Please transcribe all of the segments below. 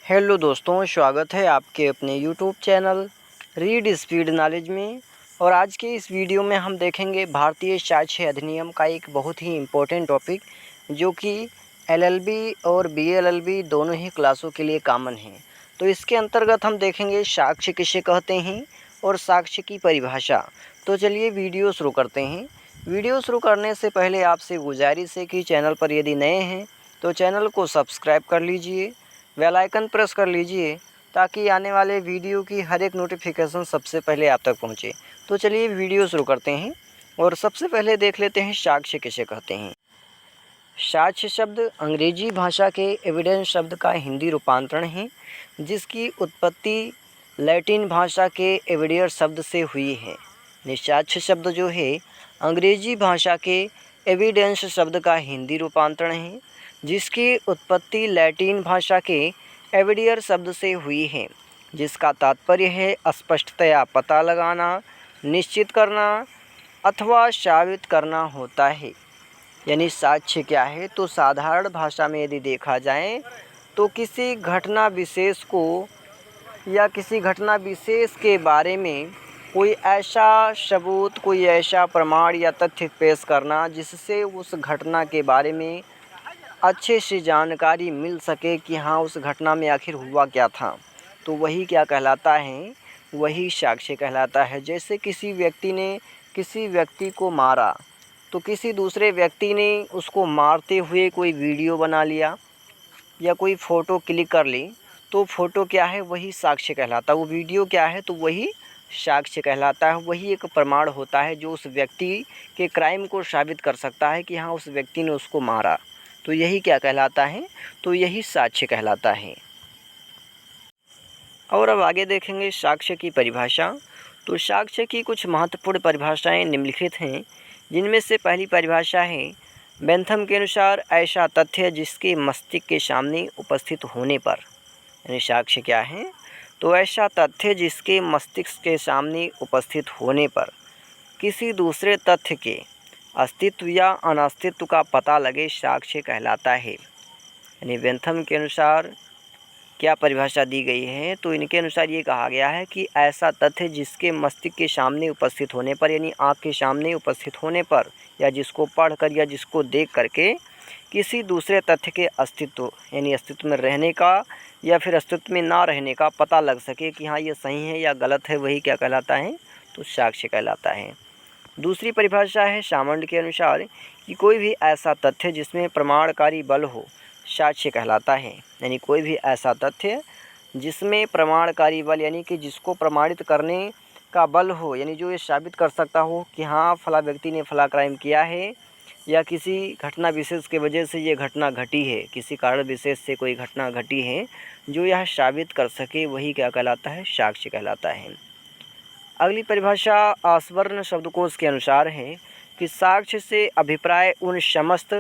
Hello दोस्तों, स्वागत है आपके अपने YouTube channel read speed knowledge में। और आज के इस वीडियो में हम देखेंगे भारतीय साक्ष्य अधिनियम का एक बहुत ही इम्पोर्टेंट टॉपिक, जो कि एलएलबी और बीएलएलबी दोनों ही क्लासों के लिए कॉमन है। तो इसके अंतर्गत हम देखेंगे साक्ष्य किसे कहते हैं और साक्ष्य की परिभाषा। तो चलिए वीडियो शुरू करते हैं। वीडियो शुरू करने से पहले आपसे गुजारिश है कि चैनल पर यदि नए हैं तो चैनल को सब्सक्राइब कर लीजिए, बेल आइकन प्रेस कर लीजिए, ताकि आने वाले वीडियो की हर एक नोटिफिकेशन सबसे पहले आप तक पहुंचे। तो चलिए वीडियो शुरू करते हैं और सबसे पहले देख लेते हैं साक्ष्य किसे कहते हैं। साक्ष्य शब्द अंग्रेजी भाषा के एविडेंस शब्द का हिंदी रूपांतरण है, जिसकी उत्पत्ति लैटिन भाषा के एविडियर शब्द से हुई है। साक्ष्य शब्द जो है अंग्रेजी भाषा के एविडेंस शब्द का हिंदी रूपांतरण है, जिसकी उत्पत्ति लैटिन भाषा के एविडियर शब्द से हुई है, जिसका तात्पर्य है स्पष्टतया पता लगाना, निश्चित करना अथवा साबित करना होता है। यानी साक्ष्य क्या है, तो साधारण भाषा में यदि देखा जाए तो किसी घटना विशेष को या किसी घटना विशेष के बारे में कोई ऐसा सबूत, कोई ऐसा प्रमाण या तथ्य पेश करना जिससे उस घटना के बारे में अच्छे से जानकारी मिल सके कि हाँ उस घटना में आखिर हुआ क्या था, तो वही क्या कहलाता है, वही साक्ष्य कहलाता है। जैसे किसी व्यक्ति ने किसी व्यक्ति को मारा, तो किसी दूसरे व्यक्ति ने उसको मारते हुए कोई वीडियो बना लिया या कोई फ़ोटो क्लिक कर ली, तो फ़ोटो क्या है, वही साक्ष्य कहलाता है। वो वीडियो क्या है, तो वही साक्ष्य कहलाता है। वही एक प्रमाण होता है जो उस व्यक्ति के क्राइम को साबित कर सकता है कि हाँ उस व्यक्ति ने उसको मारा। तो यही क्या कहलाता है, तो यही साक्ष्य कहलाता है। और अब आगे देखेंगे साक्ष्य की परिभाषा। तो साक्ष्य की कुछ महत्वपूर्ण परिभाषाएं निम्नलिखित हैं, जिनमें से पहली परिभाषा है बेंथम के अनुसार ऐसा तथ्य जिसके मस्तिष्क के सामने उपस्थित होने पर। यानी साक्ष्य क्या है, तो ऐसा तथ्य जिसके मस्तिष्क के सामने उपस्थित होने पर किसी दूसरे तथ्य के अस्तित्व या अनस्तित्व का पता लगे, साक्ष्य कहलाता है। यानी बेंथम के अनुसार क्या परिभाषा दी गई है, तो इनके अनुसार ये कहा गया है कि ऐसा तथ्य जिसके मस्तिष्क के सामने उपस्थित होने पर, यानी आँख के सामने उपस्थित होने पर, या जिसको पढ़कर या जिसको देख करके किसी दूसरे तथ्य के अस्तित्व, यानी अस्तित्व में रहने का या फिर अस्तित्व में ना रहने का पता लग सके कि हाँ ये सही है या गलत है, वही क्या कहलाता है, तो साक्ष्य कहलाता है। दूसरी परिभाषा है सामंड के अनुसार कि कोई भी ऐसा तथ्य जिसमें प्रमाणकारी बल हो, साक्ष्य कहलाता है। यानी कोई भी ऐसा तथ्य जिसमें प्रमाणकारी बल, यानी कि जिसको प्रमाणित करने का बल हो, यानी जो ये साबित कर सकता हो कि हाँ फला व्यक्ति ने फला क्राइम किया है, या किसी घटना विशेष के वजह से ये घटना घटी है, किसी कारण विशेष से कोई घटना घटी है, जो यह साबित कर सके, वही क्या कहलाता है, साक्ष्य कहलाता है। अगली परिभाषा आसवर्ण शब्दकोश के अनुसार है कि साक्ष्य से अभिप्राय उन समस्त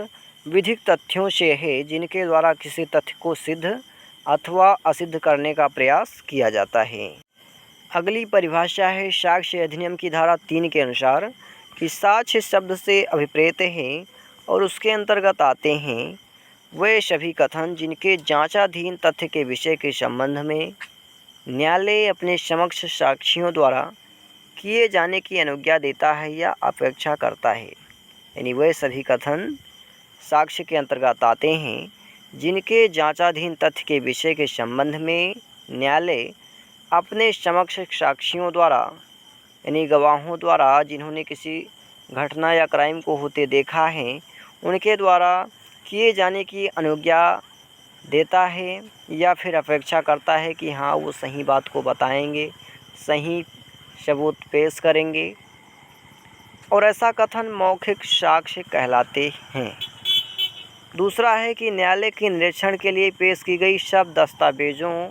विधिक तथ्यों से है जिनके द्वारा किसी तथ्य को सिद्ध अथवा असिद्ध करने का प्रयास किया जाता है। अगली परिभाषा है साक्ष्य अधिनियम की धारा 3 के अनुसार कि साक्ष्य शब्द से अभिप्रेत है और उसके अंतर्गत आते हैं वे सभी कथन जिनके जांचाधीन तथ्य के विषय के संबंध में न्यायालय अपने समक्ष साक्षियों द्वारा किए जाने की अनुज्ञा देता है या अपेक्षा करता है। यानी वे सभी कथन साक्ष्य के अंतर्गत आते हैं जिनके जांचाधीन तथ्य के विषय के संबंध में न्यायालय अपने समक्ष साक्षियों द्वारा, यानी गवाहों द्वारा, जिन्होंने किसी घटना या क्राइम को होते देखा है, उनके द्वारा किए जाने की अनुज्ञा देता है या फिर अपेक्षा करता है कि हाँ वो सही बात को बताएंगे, सही सबूत पेश करेंगे, और ऐसा कथन मौखिक साक्ष्य कहलाते हैं। दूसरा है कि न्यायालय के निरीक्षण के लिए पेश की गई सब दस्तावेज़ों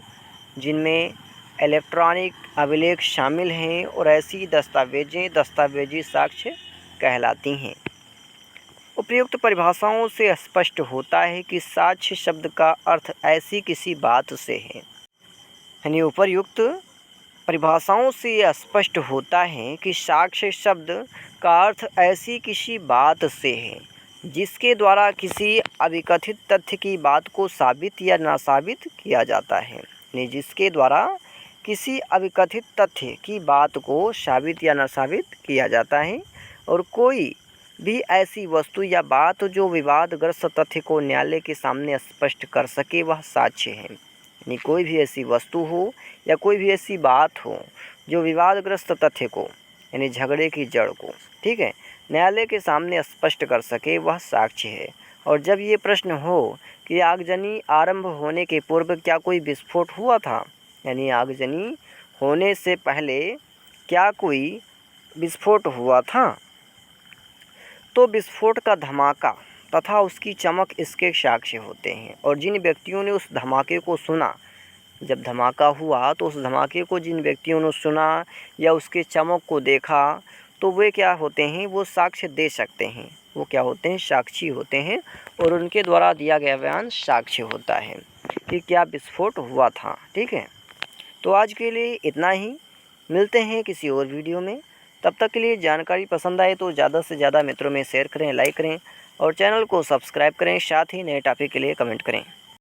जिनमें इलेक्ट्रॉनिक अभिलेख शामिल हैं और ऐसी दस्तावेज़ें दस्तावेजी साक्ष्य कहलाती हैं। उपयुक्त परिभाषाओं से स्पष्ट होता है कि साक्ष्य शब्द का अर्थ ऐसी किसी बात से है। यानी उपयुक्त परिभाषाओं से यह स्पष्ट होता है कि साक्ष्य शब्द का अर्थ ऐसी किसी बात से है जिसके द्वारा किसी अविकथित तथ्य की बात को साबित या ना साबित किया जाता है। यानी जिसके द्वारा किसी अविकथित तथ्य की बात को साबित या ना साबित किया जाता है, और कोई भी ऐसी वस्तु या बात जो विवादग्रस्त तथ्य को न्यायालय के सामने स्पष्ट कर सके वह साक्ष्य है। यानी कोई भी ऐसी वस्तु हो या कोई भी ऐसी बात हो जो विवादग्रस्त तथ्य को, यानी झगड़े की जड़ को, ठीक है, न्यायालय के सामने स्पष्ट कर सके वह साक्ष्य है। और जब ये प्रश्न हो कि आगजनी आरंभ होने के पूर्व क्या कोई विस्फोट हुआ था, यानी आगजनी होने से पहले क्या कोई विस्फोट हुआ था, तो विस्फोट का धमाका तथा उसकी चमक इसके साक्ष्य होते हैं। और जिन व्यक्तियों ने उस धमाके को सुना, जब धमाका हुआ तो उस धमाके को जिन व्यक्तियों ने सुना या उसके चमक को देखा, तो वे क्या होते हैं, वो साक्ष्य दे सकते हैं। वो क्या होते हैं, साक्षी होते हैं, और उनके द्वारा दिया गया बयान साक्ष्य होता है कि क्या विस्फोट हुआ था। ठीक है, तो आज के लिए इतना ही, मिलते हैं किसी और वीडियो में। तब तक के लिए जानकारी पसंद आए तो ज़्यादा से ज़्यादा मित्रों में शेयर करें, लाइक करें और चैनल को सब्सक्राइब करें। साथ ही नए टॉपिक के लिए कमेंट करें।